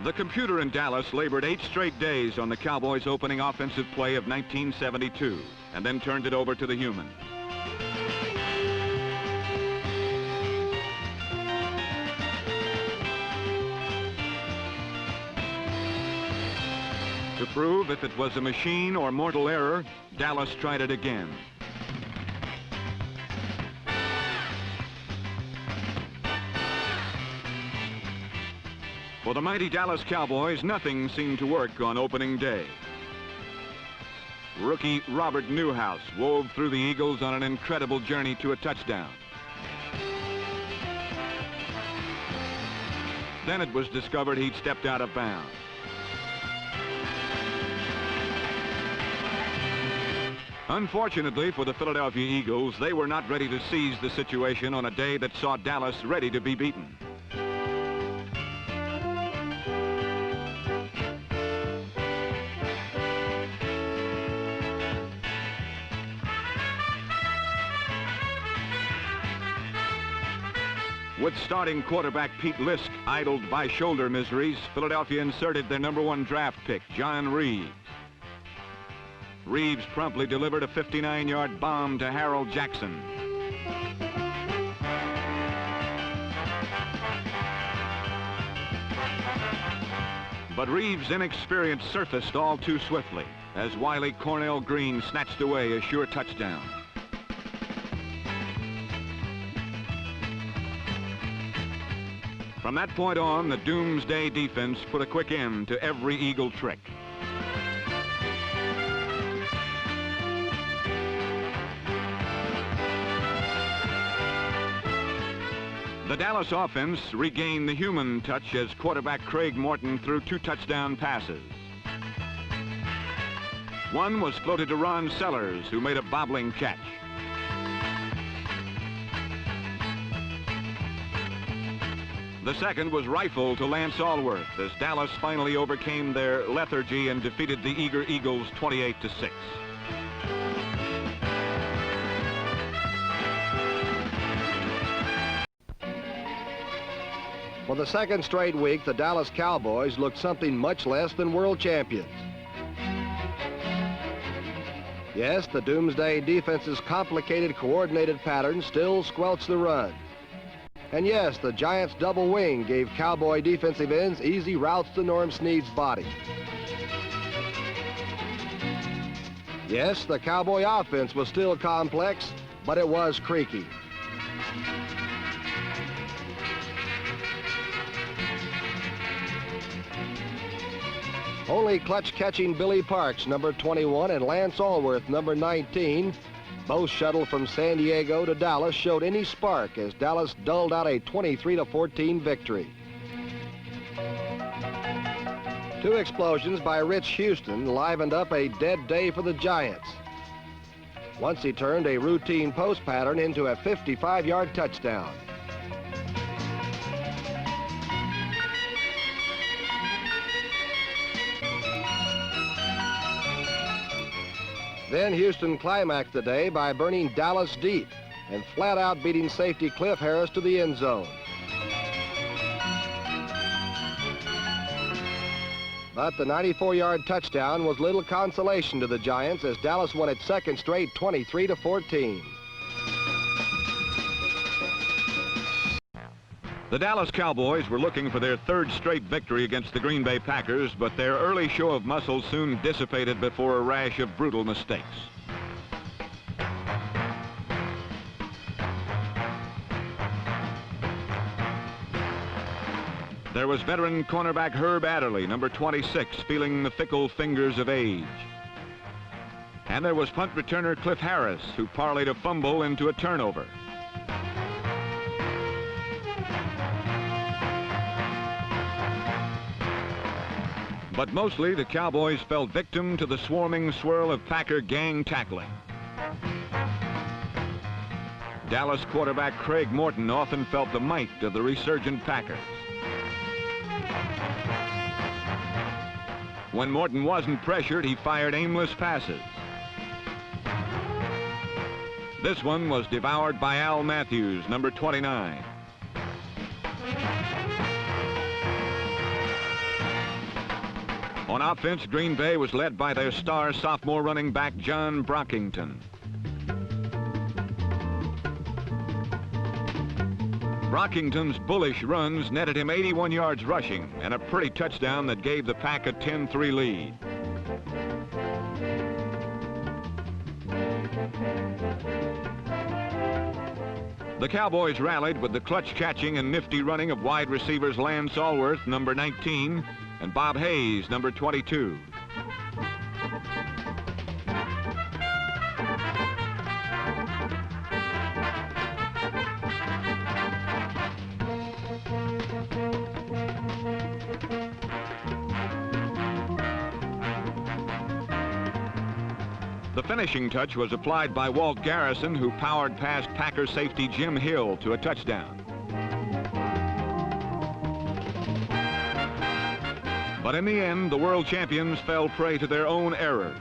The computer in Dallas labored 8 straight days on the Cowboys' opening offensive play of 1972, and then turned it over to the human. To prove if it was a machine or mortal error, Dallas tried it again. For the mighty Dallas Cowboys, nothing seemed to work on opening day. Rookie Robert Newhouse wove through the Eagles on an incredible journey to a touchdown. Then it was discovered he'd stepped out of bounds. Unfortunately for the Philadelphia Eagles, they were not ready to seize the situation on a day that saw Dallas ready to be beaten. With starting quarterback Pete Lisk idled by shoulder miseries, Philadelphia inserted their #1 draft pick, John Reeves. Reeves promptly delivered a 59-yard bomb to Harold Jackson. But Reeves' inexperience surfaced all too swiftly as wily Cornell Green snatched away a sure touchdown. From that point on, the Doomsday defense put a quick end to every Eagle trick. The Dallas offense regained the human touch as quarterback Craig Morton threw 2 touchdown passes. One was floated to Ron Sellers, who made a bobbling catch. The second was rifled to Lance Allworth as Dallas finally overcame their lethargy and defeated the eager Eagles 28-6. For the second straight week, the Dallas Cowboys looked something much less than world champions. Yes, the Doomsday defense's complicated coordinated pattern still squelched the run. And yes, the Giants' double wing gave Cowboy defensive ends easy routes to Norm Snead's body. Yes, the Cowboy offense was still complex, but it was creaky. Only clutch-catching Billy Parks, number 21, and Lance Allworth, number 19, both shuttled from San Diego to Dallas, showed any spark as Dallas dulled out a 23-14 victory. 2 explosions by Rich Houston livened up a dead day for the Giants. Once he turned a routine post pattern into a 55-yard touchdown. Then Houston climaxed the day by burning Dallas deep and flat out beating safety Cliff Harris to the end zone. But the 94-yard touchdown was little consolation to the Giants as Dallas won its second straight 23-14. The Dallas Cowboys were looking for their 3rd straight victory against the Green Bay Packers, but their early show of muscle soon dissipated before a rash of brutal mistakes. There was veteran cornerback Herb Adderley, number 26, feeling the fickle fingers of age. And there was punt returner Cliff Harris, who parlayed a fumble into a turnover. But mostly, the Cowboys fell victim to the swarming swirl of Packer gang tackling. Dallas quarterback Craig Morton often felt the might of the resurgent Packers. When Morton wasn't pressured, he fired aimless passes. This one was devoured by Al Matthews, number 29. On offense, Green Bay was led by their star sophomore running back, John Brockington. Brockington's bullish runs netted him 81 yards rushing and a pretty touchdown that gave the Pack a 10-3 lead. The Cowboys rallied with the clutch catching and nifty running of wide receivers Lance Allworth, number 19, and Bob Hayes, number 22. The finishing touch was applied by Walt Garrison, who powered past Packer safety Jim Hill to a touchdown. But in the end, the world champions fell prey to their own errors.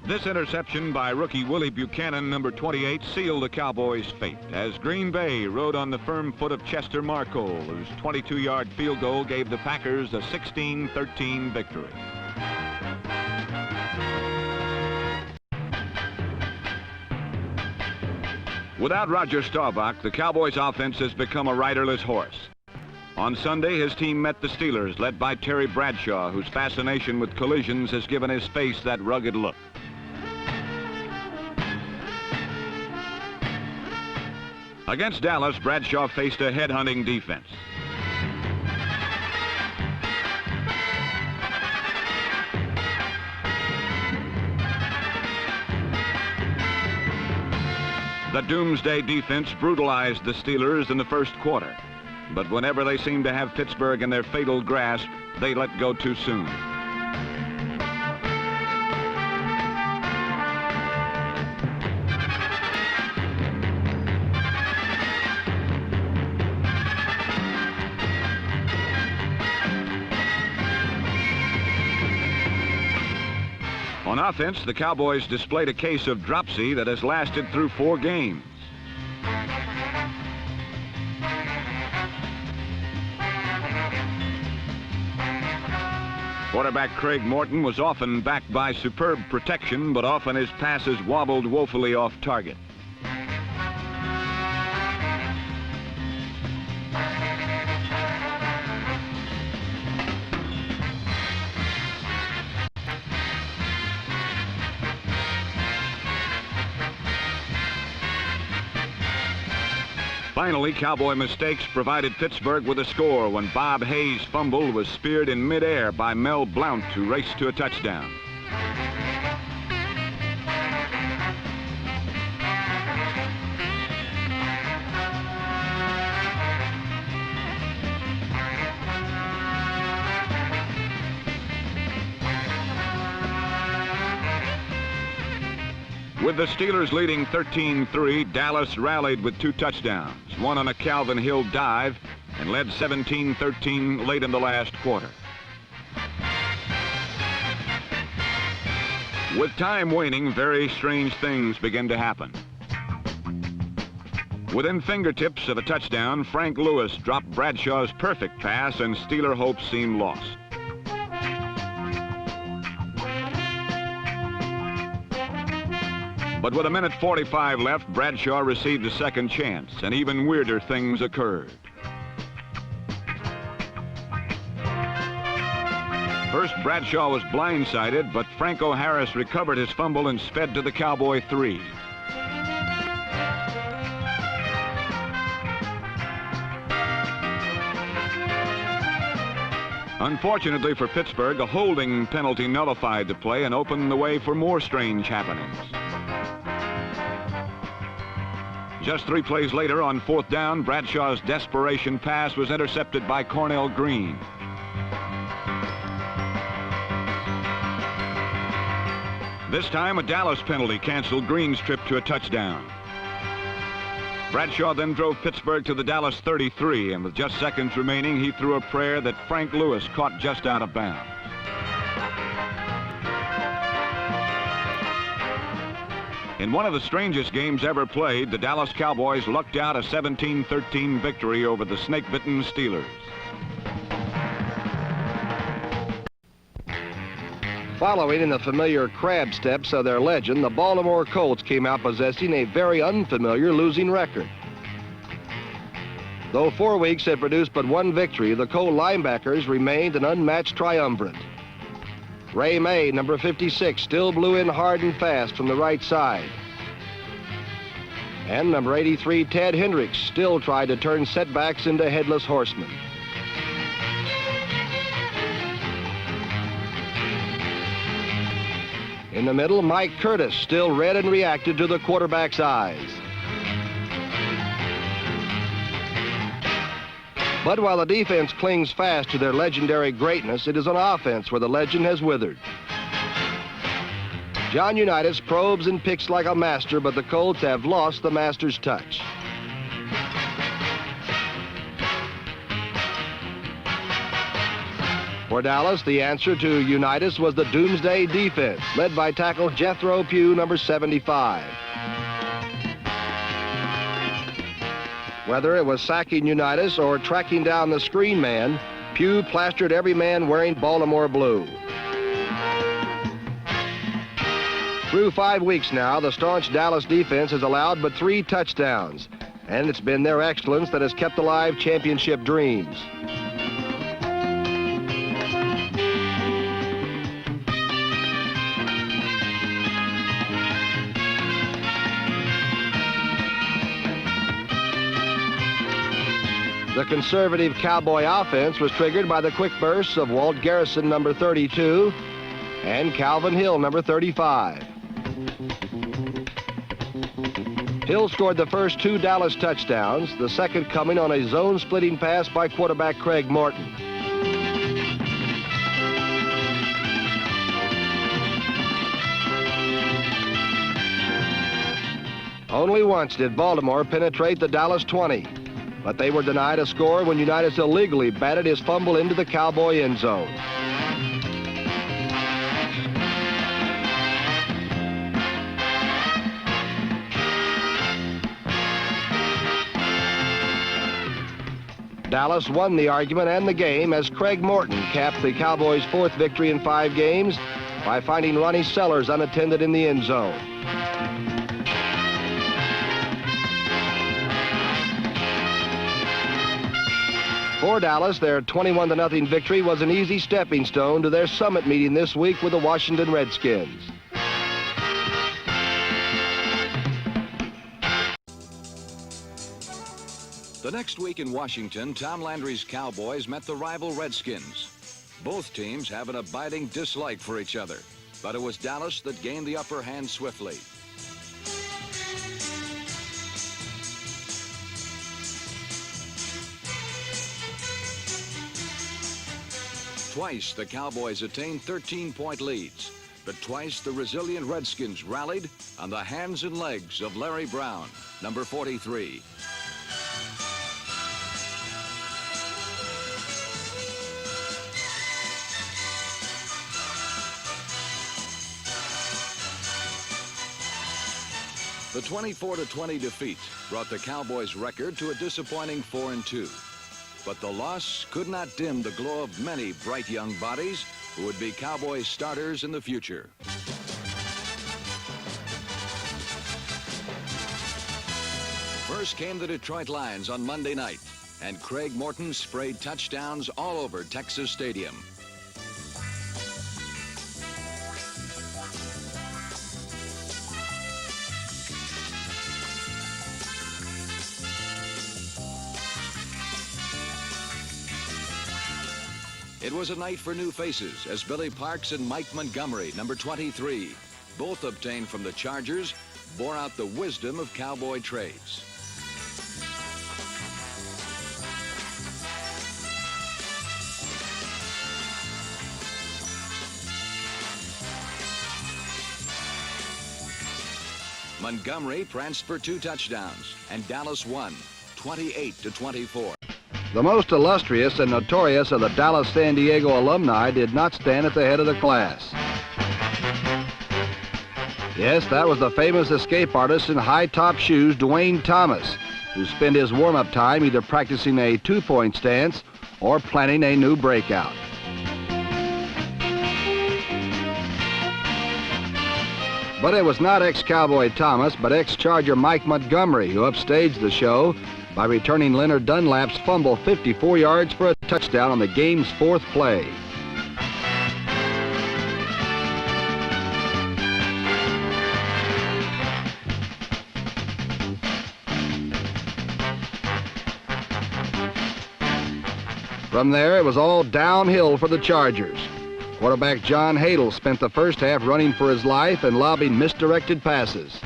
This interception by rookie Willie Buchanan, number 28, sealed the Cowboys' fate as Green Bay rode on the firm foot of Chester Marcol, whose 22-yard field goal gave the Packers a 16-13 victory. Without Roger Staubach, the Cowboys' offense has become a riderless horse. On Sunday, his team met the Steelers, led by Terry Bradshaw, whose fascination with collisions has given his face that rugged look. Against Dallas, Bradshaw faced a head-hunting defense. The Doomsday defense brutalized the Steelers in the first quarter, but whenever they seemed to have Pittsburgh in their fatal grasp, they let go too soon. On offense, the Cowboys displayed a case of dropsy that has lasted through 4 games. Quarterback Craig Morton was often backed by superb protection, but often his passes wobbled woefully off target. Finally, Cowboy mistakes provided Pittsburgh with a score when Bob Hayes' fumble was speared in midair by Mel Blount, who raced to a touchdown. With the Steelers leading 13-3, Dallas rallied with 2 touchdowns, one on a Calvin Hill dive, and led 17-13 late in the last quarter. With time waning, very strange things began to happen. Within fingertips of a touchdown, Frank Lewis dropped Bradshaw's perfect pass, and Steeler hopes seemed lost. But with 1:45 left, Bradshaw received a second chance, and even weirder things occurred. First, Bradshaw was blindsided, but Franco Harris recovered his fumble and sped to the Cowboy 3. Unfortunately for Pittsburgh, a holding penalty nullified the play and opened the way for more strange happenings. Just 3 plays later, on 4th down, Bradshaw's desperation pass was intercepted by Cornell Green. This time, a Dallas penalty canceled Green's trip to a touchdown. Bradshaw then drove Pittsburgh to the Dallas 33, and with just seconds remaining, he threw a prayer that Frank Lewis caught just out of bounds. In one of the strangest games ever played, the Dallas Cowboys lucked out a 17-13 victory over the snake-bitten Steelers. Following in the familiar crab steps of their legend, the Baltimore Colts came out possessing a very unfamiliar losing record. Though 4 weeks had produced but one victory, the Colt linebackers remained an unmatched triumvirate. Ray May, number 56, still blew in hard and fast from the right side. And number 83, Ted Hendricks, still tried to turn setbacks into headless horsemen. In the middle, Mike Curtis still read and reacted to the quarterback's eyes. But while the defense clings fast to their legendary greatness, it is on offense where the legend has withered. John Unitas probes and picks like a master, but the Colts have lost the master's touch. For Dallas, the answer to Unitas was the doomsday defense, led by tackle Jethro Pugh, number 75. Whether it was sacking Unitas or tracking down the screen man, Pugh plastered every man wearing Baltimore blue. Through 5 weeks now, the staunch Dallas defense has allowed but 3 touchdowns, and it's been their excellence that has kept alive championship dreams. The conservative Cowboy offense was triggered by the quick bursts of Walt Garrison, number 32, and Calvin Hill, number 35. Hill scored the first 2 Dallas touchdowns, the second coming on a zone-splitting pass by quarterback Craig Morton. Only once did Baltimore penetrate the Dallas 20. But they were denied a score when Unitas illegally batted his fumble into the Cowboy end zone. Dallas won the argument and the game as Craig Morton capped the Cowboys' 4th victory in 5 games by finding Ronnie Sellers unattended in the end zone. For Dallas, their 21-0 victory was an easy stepping stone to their summit meeting this week with the Washington Redskins. The next week in Washington, Tom Landry's Cowboys met the rival Redskins. Both teams have an abiding dislike for each other, but it was Dallas that gained the upper hand swiftly. Twice the Cowboys attained 13-point leads, but twice the resilient Redskins rallied on the hands and legs of Larry Brown, number 43. The 24-20 defeat brought the Cowboys' record to a disappointing 4-2. But the loss could not dim the glow of many bright young bodies who would be Cowboys starters in the future. First came the Detroit Lions on Monday night, and Craig Morton sprayed touchdowns all over Texas Stadium. It was a night for new faces as Billy Parks and Mike Montgomery, number 23, both obtained from the Chargers, bore out the wisdom of Cowboy trades. Montgomery pranced for 2 touchdowns, and Dallas won, 28-24. The most illustrious and notorious of the Dallas-San Diego alumni did not stand at the head of the class. Yes, that was the famous escape artist in high-top shoes, Dwayne Thomas, who spent his warm-up time either practicing a two-point stance or planning a new breakout. But it was not ex-Cowboy Thomas, but ex-Charger Mike Montgomery who upstaged the show by returning Leonard Dunlap's fumble 54 yards for a touchdown on the game's fourth play. From there, it was all downhill for the Chargers. Quarterback John Hadle spent the first half running for his life and lobbing misdirected passes.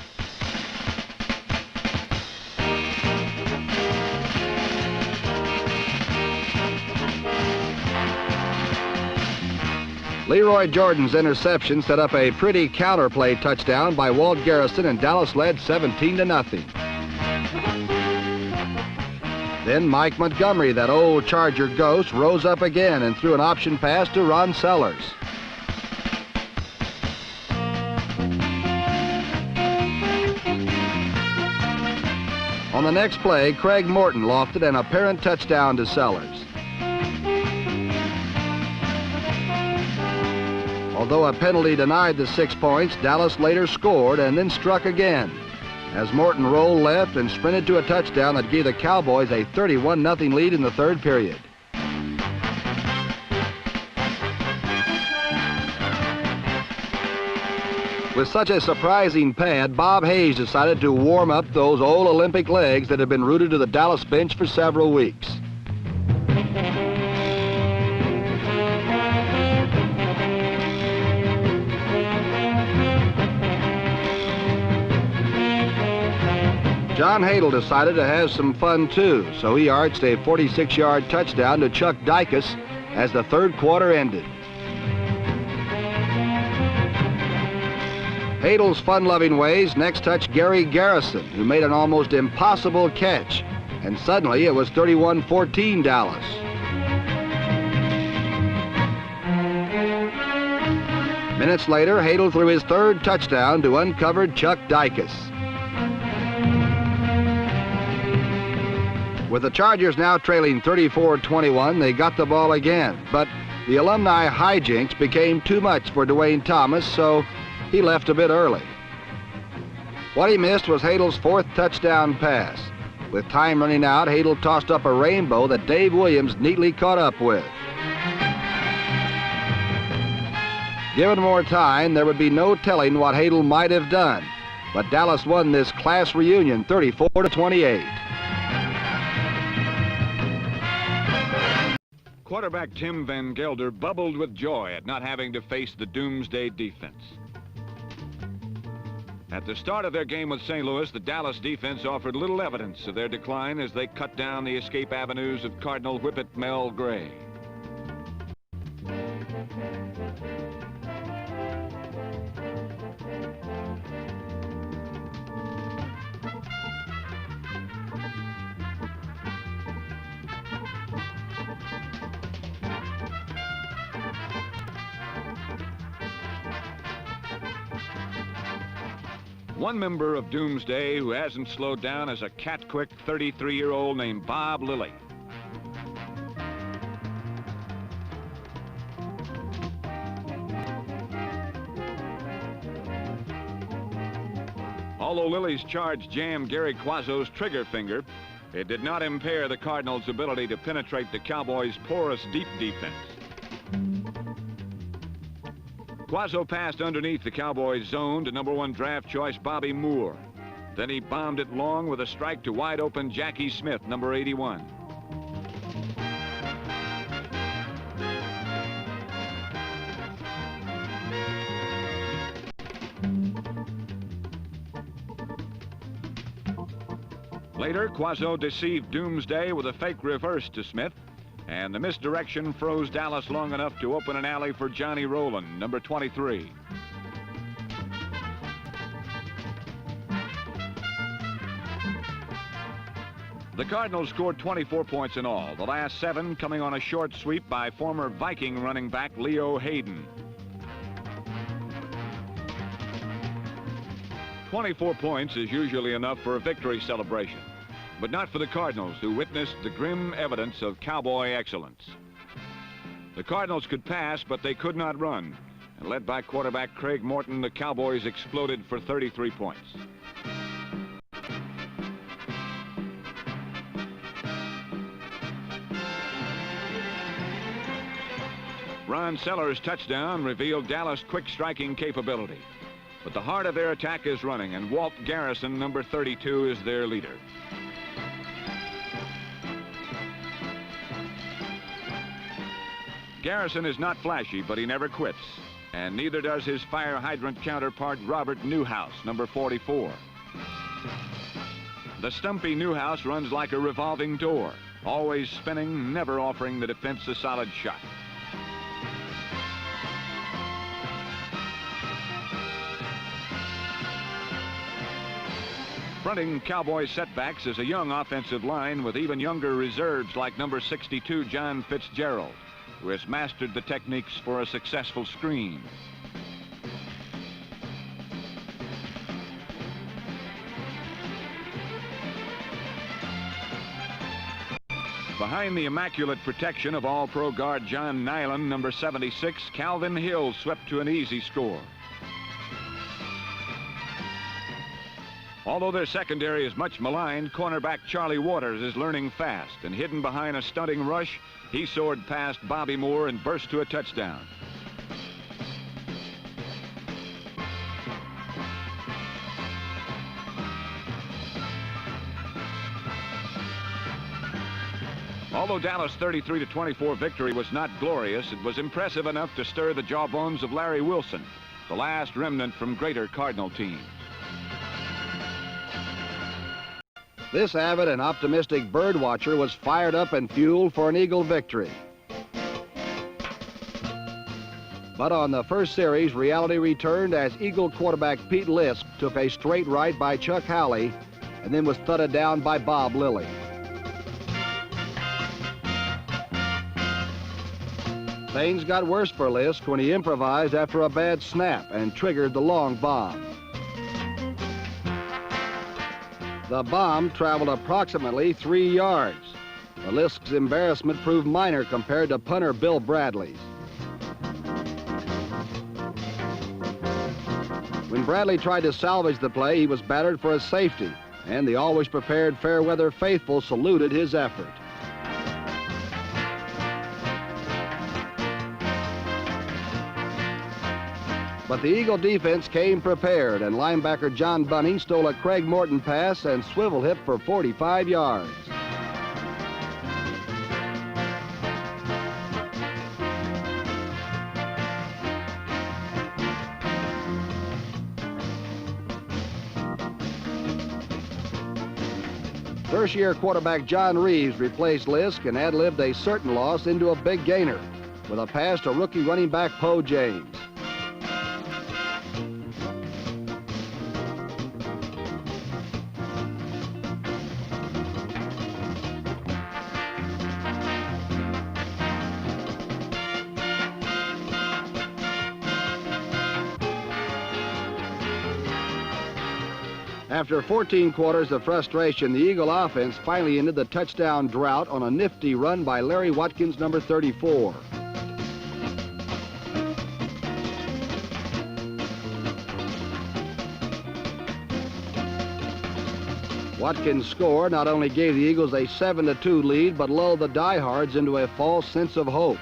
Leroy Jordan's interception set up a pretty counterplay touchdown by Walt Garrison, and Dallas led 17-0. Then Mike Montgomery, that old Charger ghost, rose up again and threw an option pass to Ron Sellers. On the next play, Craig Morton lofted an apparent touchdown to Sellers. Although a penalty denied the 6 points, Dallas later scored and then struck again as Morton rolled left and sprinted to a touchdown that gave the Cowboys a 31-0 lead in the third period. With such a surprising pad, Bob Hayes decided to warm up those old Olympic legs that had been rooted to the Dallas bench for several weeks. John Hadle decided to have some fun too, so he arched a 46-yard touchdown to Chuck Dicus as the third quarter ended. Hadle's fun-loving ways next touched Gary Garrison, who made an almost impossible catch, and suddenly it was 31-14 Dallas. Minutes later, Hadle threw his third touchdown to uncovered Chuck Dicus. With the Chargers now trailing 34-21, they got the ball again, but the alumni hijinks became too much for Dwayne Thomas, so he left a bit early. What he missed was Hadle's fourth touchdown pass. With time running out, Hadle tossed up a rainbow that Dave Williams neatly caught up with. Given more time, there would be no telling what Hadle might have done, but Dallas won this class reunion 34-28. Quarterback Tim Van Gelder bubbled with joy at not having to face the Doomsday defense. At the start of their game with St. Louis, the Dallas defense offered little evidence of their decline as they cut down the escape avenues of Cardinal Whippet Mel Gray. One member of Doomsday who hasn't slowed down is a cat-quick 33-year-old named Bob Lilly. Although Lilly's charge jammed Gary Quazzo's trigger finger, it did not impair the Cardinals' ability to penetrate the Cowboys' porous deep defense. Quazzo passed underneath the Cowboys' zone to #1 draft choice Bobby Moore. Then he bombed it long with a strike to wide-open Jackie Smith, number 81. Later, Quazzo deceived Doomsday with a fake reverse to Smith, and the misdirection froze Dallas long enough to open an alley for Johnny Rowland, number 23. The Cardinals scored 24 points in all, the last 7 coming on a short sweep by former Viking running back Leo Hayden. 24 points is usually enough for a victory celebration, but not for the Cardinals, who witnessed the grim evidence of Cowboy excellence. The Cardinals could pass, but they could not run. And led by quarterback Craig Morton, the Cowboys exploded for 33 points. Ron Sellers' touchdown revealed Dallas' quick striking capability. But the heart of their attack is running, and Walt Garrison, number 32, is their leader. Garrison is not flashy, but he never quits. And neither does his fire hydrant counterpart, Robert Newhouse, number 44. The stumpy Newhouse runs like a revolving door, always spinning, never offering the defense a solid shot. Fronting Cowboys setbacks is a young offensive line with even younger reserves like number 62, John Fitzgerald, who has mastered the techniques for a successful screen. Behind the immaculate protection of All-Pro guard John Nyland, number 76, Calvin Hill swept to an easy score. Although their secondary is much maligned, cornerback Charlie Waters is learning fast, and hidden behind a stunting rush, he soared past Bobby Moore and burst to a touchdown. Although Dallas' 33-24 victory was not glorious, it was impressive enough to stir the jawbones of Larry Wilson, the last remnant from greater Cardinal teams. This avid and optimistic birdwatcher was fired up and fueled for an Eagle victory. But on the first series, reality returned as Eagle quarterback Pete Lisk took a straight right by Chuck Howley and then was thudded down by Bob Lilly. Things got worse for Lisk when he improvised after a bad snap and triggered the long bomb. The bomb traveled approximately 3 yards. But Lisk's embarrassment proved minor compared to punter Bill Bradley's. When Bradley tried to salvage the play, he was battered for a safety, and the always prepared fair-weather faithful saluted his effort. But the Eagle defense came prepared, and linebacker John Bunning stole a Craig Morton pass and swivel hip for 45 yards. First-year quarterback John Reeves replaced Lisk and ad-libbed a certain loss into a big gainer with a pass to rookie running back Poe James. After 14 quarters of frustration, the Eagle offense finally ended the touchdown drought on a nifty run by Larry Watkins, number 34. Watkins' score not only gave the Eagles a 7-2 lead, but lulled the diehards into a false sense of hope.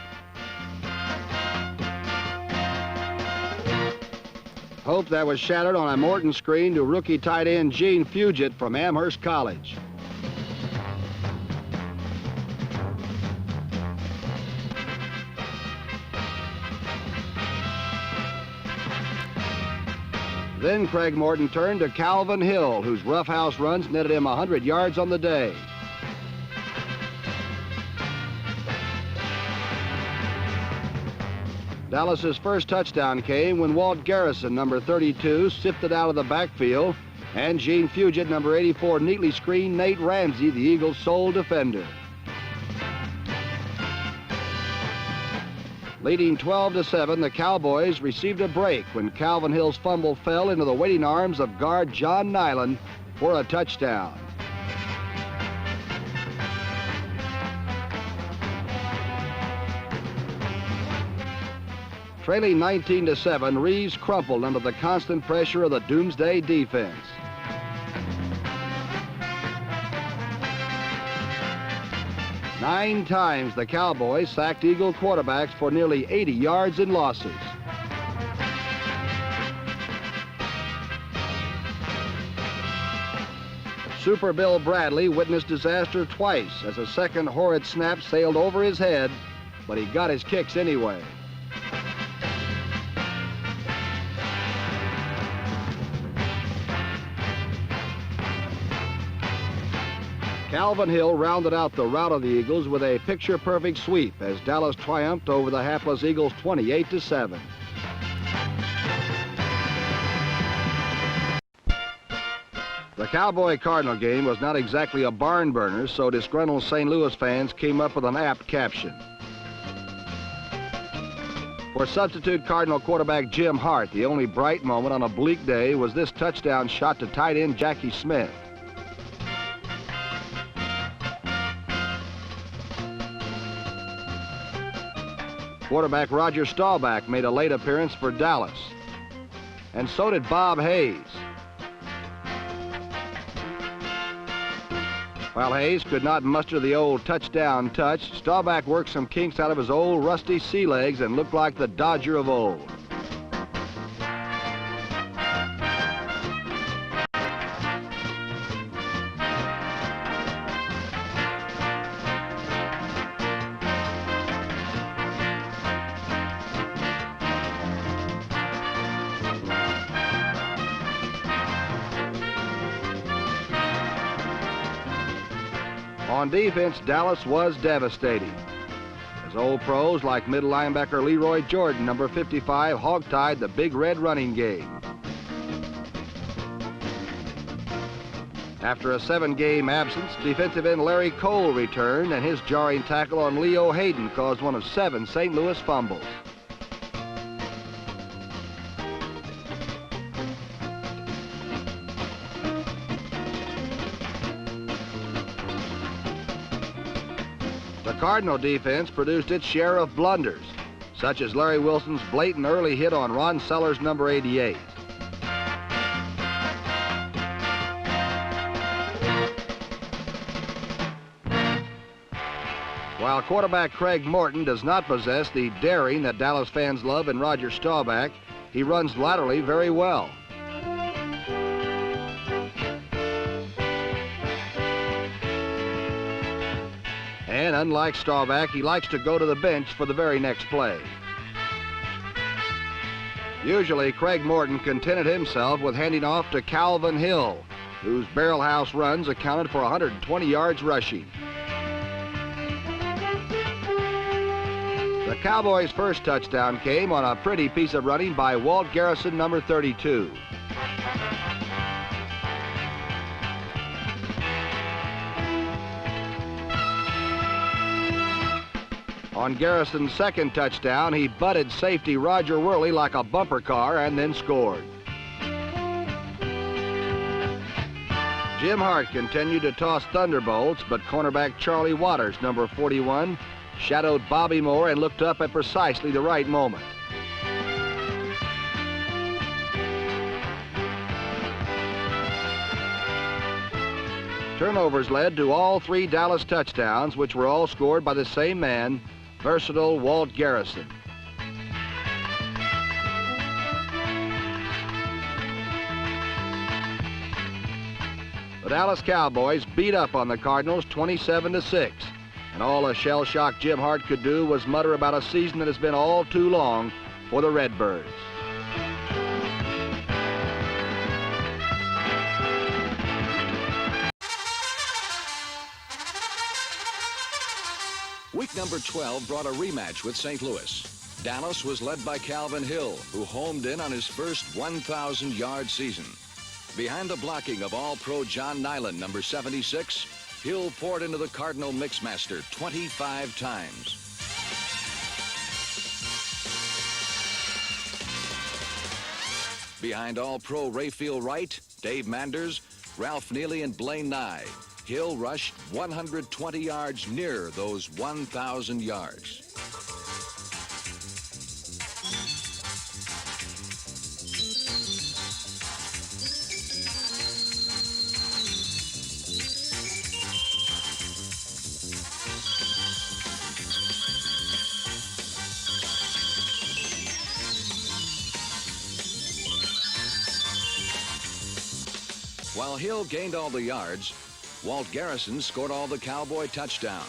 Hope that was shattered on a Morton screen to rookie tight end Gene Fugit from Amherst College. Then Craig Morton turned to Calvin Hill, whose roughhouse runs netted him 100 yards on the day. Dallas's first touchdown came when Walt Garrison, number 32, sifted out of the backfield, and Gene Fugit, number 84, neatly screened Nate Ramsey, the Eagles' sole defender. Leading 12-7, the Cowboys received a break when Calvin Hill's fumble fell into the waiting arms of guard John Nyland for a touchdown. Trailing 19-7, Reeves crumpled under the constant pressure of the Doomsday defense. Nine times the Cowboys sacked Eagle quarterbacks for nearly 80 yards in losses. Super Bill Bradley witnessed disaster twice as a second horrid snap sailed over his head, but he got his kicks anyway. Calvin Hill rounded out the rout of the Eagles with a picture-perfect sweep as Dallas triumphed over the hapless Eagles 28-7. The Cowboy-Cardinal game was not exactly a barn burner, so disgruntled St. Louis fans came up with an apt caption. For substitute Cardinal quarterback Jim Hart, the only bright moment on a bleak day was this touchdown shot to tight end Jackie Smith. Quarterback Roger Staubach made a late appearance for Dallas, and so did Bob Hayes. While Hayes could not muster the old touchdown touch, Staubach worked some kinks out of his old rusty sea legs and looked like the Dodger of old. On defense, Dallas was devastating, as old pros like middle linebacker Leroy Jordan, number 55, hogtied the Big Red running game. After a 7-game absence, defensive end Larry Cole returned, and his jarring tackle on Leo Hayden caused one of 7 St. Louis fumbles. The Cardinal defense produced its share of blunders, such as Larry Wilson's blatant early hit on Ron Sellers' number 88. While quarterback Craig Morton does not possess the daring that Dallas fans love in Roger Staubach, he runs laterally very well. And unlike Staubach, he likes to go to the bench for the very next play. Usually, Craig Morton contented himself with handing off to Calvin Hill, whose barrelhouse runs accounted for 120 yards rushing. The Cowboys' first touchdown came on a pretty piece of running by Walt Garrison, number 32. On Garrison's second touchdown, he butted safety Roger Worley like a bumper car and then scored. Jim Hart continued to toss thunderbolts, but cornerback Charlie Waters, number 41, shadowed Bobby Moore and looked up at precisely the right moment. Turnovers led to all 3 Dallas touchdowns, which were all scored by the same man, versatile Walt Garrison. The Dallas Cowboys beat up on the Cardinals 27-6, and all a shell-shocked Jim Hart could do was mutter about a season that has been all too long for the Redbirds. Week number 12 brought a rematch with St. Louis. Dallas was led by Calvin Hill, who homed in on his first 1,000-yard season. Behind the blocking of All-Pro John Nyland, number 76, Hill poured into the Cardinal Mixmaster 25 times. Behind All-Pro Rayfield Wright, Dave Manders, Ralph Neely, and Blaine Nye, Hill rushed 120 yards near those 1,000 yards. While Hill gained all the yards, Walt Garrison scored all the Cowboy touchdowns.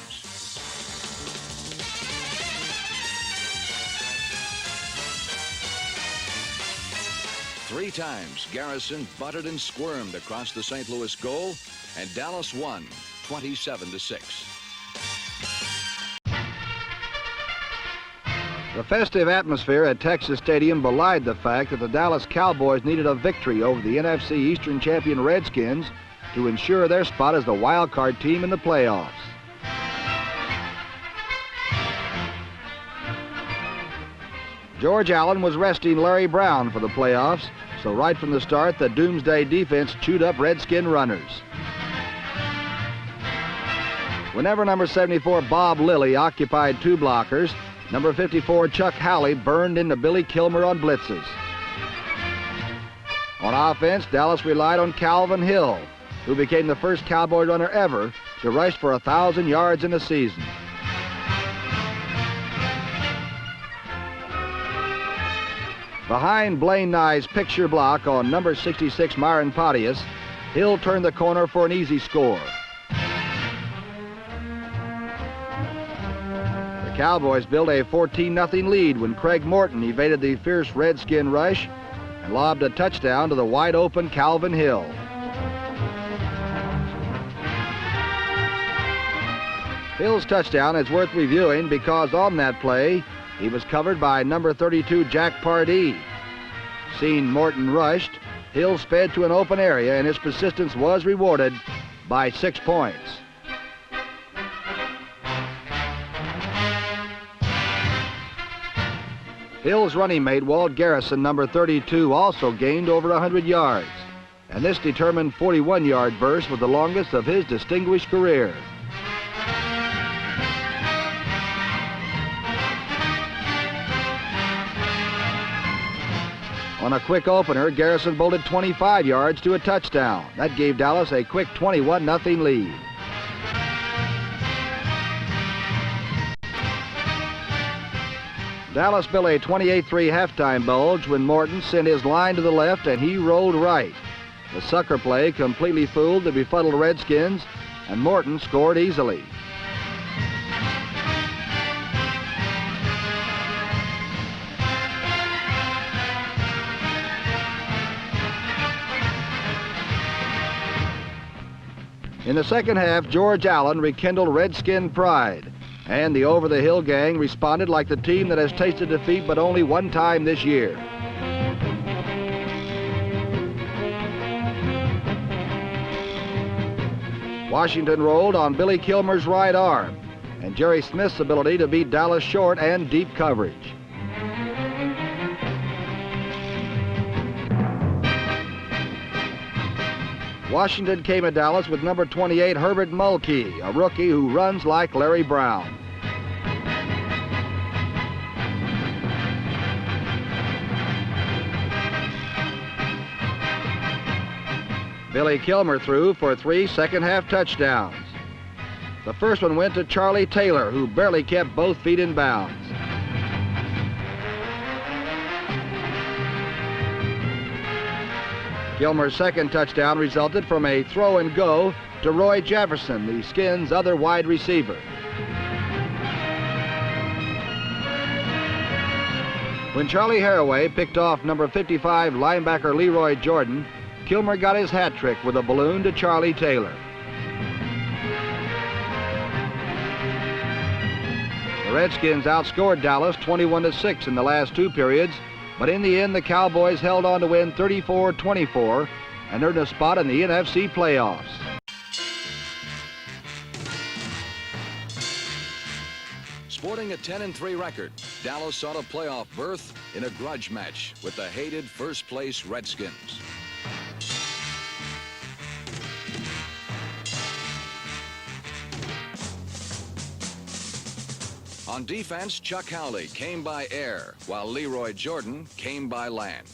Three times, Garrison butted and squirmed across the St. Louis goal, and Dallas won 27-6. The festive atmosphere at Texas Stadium belied the fact that the Dallas Cowboys needed a victory over the NFC Eastern champion Redskins to ensure their spot as the wild card team in the playoffs. George Allen was resting Larry Brown for the playoffs, so right from the start, the Doomsday defense chewed up Redskin runners. Whenever number 74 Bob Lilly occupied two blockers, number 54 Chuck Howley burned into Billy Kilmer on blitzes. On offense, Dallas relied on Calvin Hill, who became the first Cowboy runner ever to rush for 1,000 yards in a season. Behind Blaine Nye's picture block on number 66 Myron Pontius, Hill turned the corner for an easy score. The Cowboys built a 14-0 lead when Craig Morton evaded the fierce Redskin rush and lobbed a touchdown to the wide-open Calvin Hill. Hill's touchdown is worth reviewing because on that play, he was covered by number 32 Jack Pardee. Seeing Morton rushed, Hill sped to an open area and his persistence was rewarded by 6 points. Hill's running mate, Walt Garrison, number 32, also gained over 100 yards, and this determined 41-yard burst was the longest of his distinguished career. On a quick opener, Garrison bolted 25 yards to a touchdown. That gave Dallas a quick 21-0 lead. Dallas built a 28-3 halftime bulge when Morton sent his line to the left and he rolled right. The sucker play completely fooled the befuddled Redskins, and Morton scored easily. In the second half, George Allen rekindled Redskin pride, and the over-the-hill gang responded like the team that has tasted defeat but only one time this year. Washington rolled on Billy Kilmer's right arm, and Jerry Smith's ability to beat Dallas short and deep coverage. Washington came at Dallas with number 28 Herbert Mulkey, a rookie who runs like Larry Brown. Billy Kilmer threw for 3 second-half touchdowns. The first one went to Charlie Taylor, who barely kept both feet in bounds. Kilmer's second touchdown resulted from a throw and go to Roy Jefferson, the Skins' other wide receiver. When Charlie Haraway picked off number 55 linebacker Leroy Jordan, Kilmer got his hat trick with a balloon to Charlie Taylor. The Redskins outscored Dallas 21-6 in the last two periods, but in the end, the Cowboys held on to win 34-24 and earned a spot in the NFC playoffs. Sporting a 10-3 record, Dallas sought a playoff berth in a grudge match with the hated first-place Redskins. On defense, Chuck Howley came by air, while Leroy Jordan came by land.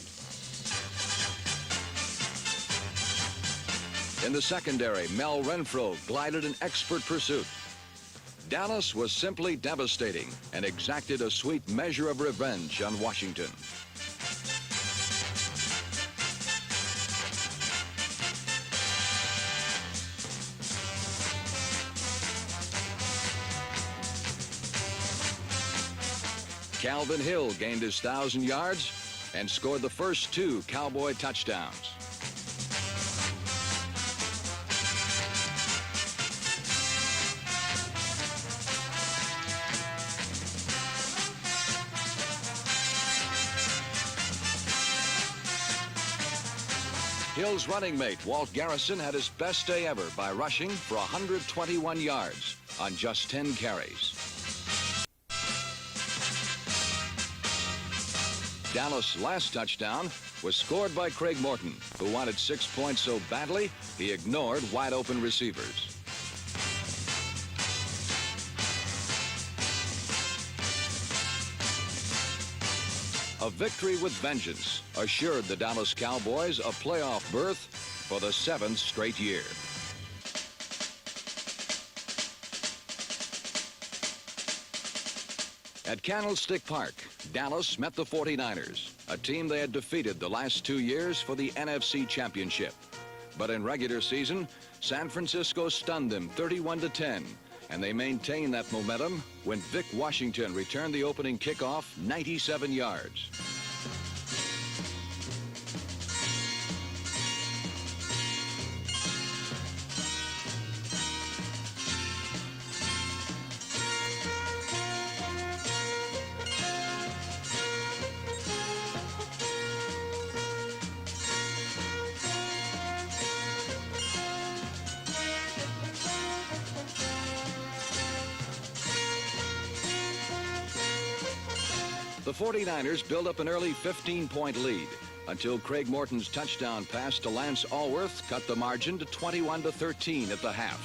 In the secondary, Mel Renfro glided in expert pursuit. Dallas was simply devastating and exacted a sweet measure of revenge on Washington. Calvin Hill gained his 1,000 yards and scored the first 2 Cowboy touchdowns. Hill's running mate, Walt Garrison, had his best day ever by rushing for 121 yards on just 10 carries. Dallas' last touchdown was scored by Craig Morton, who wanted 6 points so badly he ignored wide-open receivers. A victory with vengeance assured the Dallas Cowboys a playoff berth for the 7th straight year. At Candlestick Park, Dallas met the 49ers, a team they had defeated the last 2 years for the NFC Championship. But in regular season, San Francisco stunned them 31-10, and they maintained that momentum when Vic Washington returned the opening kickoff 97 yards. The 49ers built up an early 15-point lead until Craig Morton's touchdown pass to Lance Alworth cut the margin to 21-13 at the half.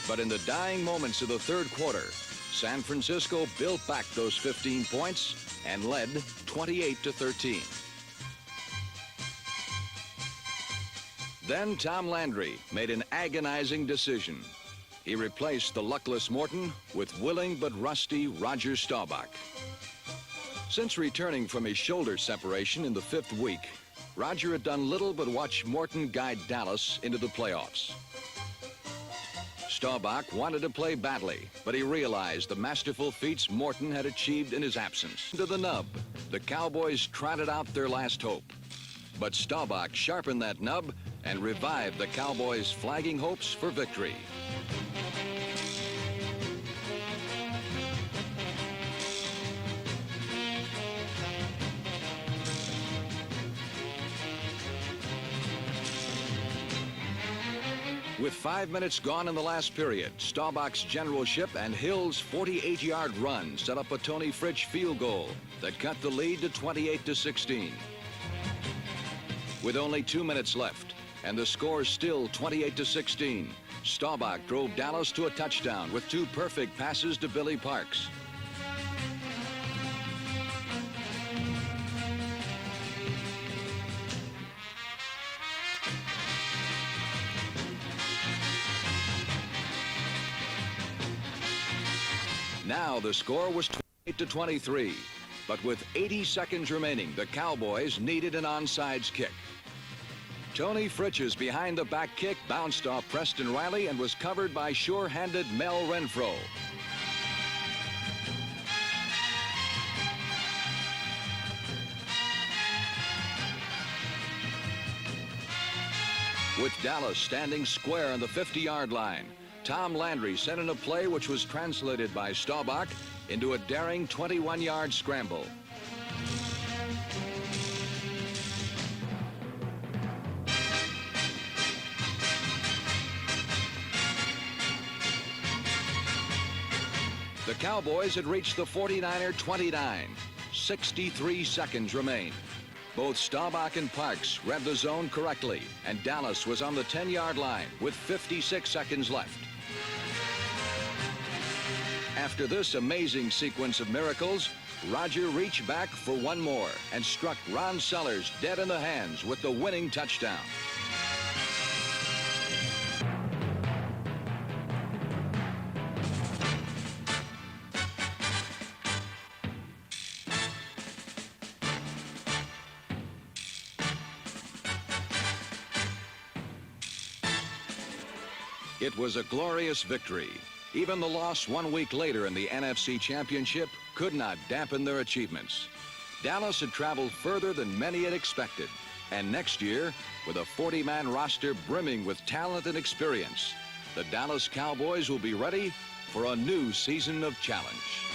But in the dying moments of the third quarter, San Francisco built back those 15 points and led 28-13. Then Tom Landry made an agonizing decision. He replaced the luckless Morton with willing but rusty Roger Staubach. Since returning from his shoulder separation in the 5th week, Roger had done little but watch Morton guide Dallas into the playoffs. Staubach wanted to play badly, but he realized the masterful feats Morton had achieved in his absence. To the nub, the Cowboys trotted out their last hope. But Staubach sharpened that nub and revived the Cowboys' flagging hopes for victory. With 5 minutes gone in the last period, Staubach's generalship and Hill's 48-yard run set up a Tony Fritsch field goal that cut the lead to 28-16. With only 2 minutes left, and the score still 28-16, Staubach drove Dallas to a touchdown with 2 perfect passes to Billy Parks. Now the score was 28-23, but with 80 seconds remaining, the Cowboys needed an onside kick. Tony Fritsch's behind-the-back kick bounced off Preston Riley and was covered by sure-handed Mel Renfro. With Dallas standing square on the 50-yard line, Tom Landry sent in a play which was translated by Staubach into a daring 21-yard scramble. The Cowboys had reached the 49er 29. 63 seconds remained. Both Staubach and Parks read the zone correctly, and Dallas was on the 10-yard line with 56 seconds left. After this amazing sequence of miracles, Roger reached back for one more and struck Ron Sellers dead in the hands with the winning touchdown. It was a glorious victory. Even the loss 1 week later in the NFC Championship could not dampen their achievements. Dallas had traveled further than many had expected. And next year, with a 40-man roster brimming with talent and experience, the Dallas Cowboys will be ready for a new season of challenge.